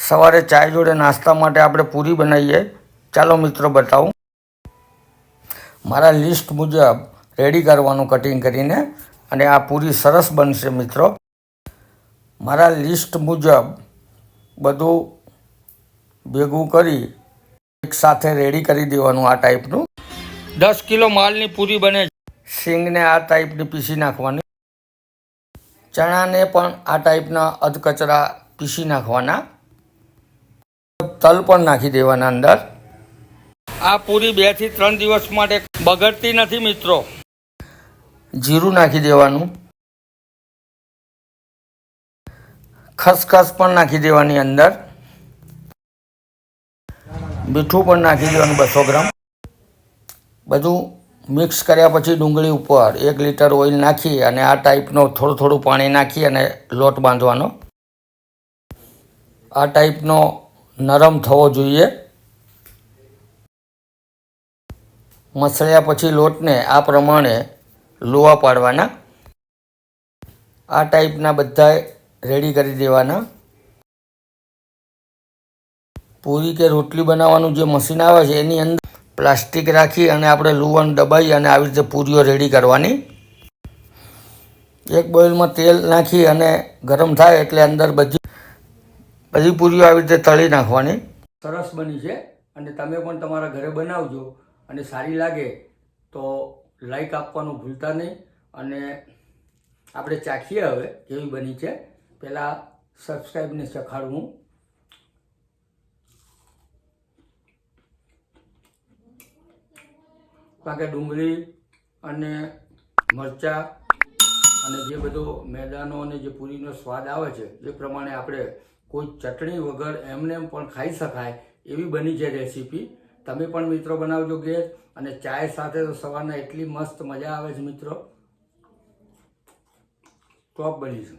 સવારે ચાય જોડે નાસ્તા માટે આપણે પૂરી બનાવીએ। ચાલો મિત્રો બતાવું। મારા લિસ્ટ મુજબ રેડી કરવાનું કટિંગ કરીને, અને આ પૂરી સરસ બનશે મિત્રો। મારા લિસ્ટ મુજબ બધું ભેગું કરી એક સાથે રેડી કરી દેવાનું। આ ટાઈપનું 10 કિલો માલની પૂરી બને। સિંગને આ ટાઈપની પીસી નાખવાની, ચણાને પણ આ ટાઈપના અધકચરા પીસી નાખવાના, તલ પણ નાખી દેવાના અંદર। આ પૂરી 2 થી 3 દિવસ માટે બગડતી નથી મિત્રો। જીરું નાખી દેવાનું, ખસખસ પણ નાખી દેવાની અંદર, મીઠું પણ નાખી દેવાનું 200 ગ્રામ। બધું મિક્સ કર્યા પછી ડુંગળી ઉપર 1 લીટર ઓઇલ નાખી અને આ ટાઈપનો થોડું પાણી નાખી અને લોટ બાંધવાનો। આ ટાઈપનો નરમ થવો જોઈએ। મસળ્યા પછી લોટને આ પ્રમાણે લોવા પાડવાના। આ ટાઈપના બધા રેડી કરી દેવાના। પૂરી કે રોટલી બનાવવાનું જે મશીન આવે છે એની અંદર પ્લાસ્ટિક રાખી અને આપણે લુવાનું દબાઈ અને આવી રીતે પૂરીઓ રેડી કરવાની। એક બોઇલમાં તેલ નાખી અને ગરમ થાય એટલે અંદર બધી પૂરીઓ આવી રીતે તળી નાખવાની। સરસ બની છે અને તમે પણ તમારા ઘરે બનાવજો, અને સારી લાગે તો લાઈક આપવાનું ભૂલતા નહીં। અને આપણે ચાખીએ હવે કેવી બની છે। પહેલાં સબસ્ક્રાઈબને ચખાડવું। કારણ કે ડુંગળી અને મરચાં અને જે બધો મેદાનો અને જે પૂરીનો સ્વાદ આવે છે એ પ્રમાણે આપણે કોઈ ચટણી વગર એમને પણ ખાઈ શકાય એવી બની છે રેસીપી। તમે પણ મિત્રો બનાવજો ઘેર, અને ચાય સાથે તો સવારના એટલી મસ્ત મજા આવે છે મિત્રો, ટોપ બની છે।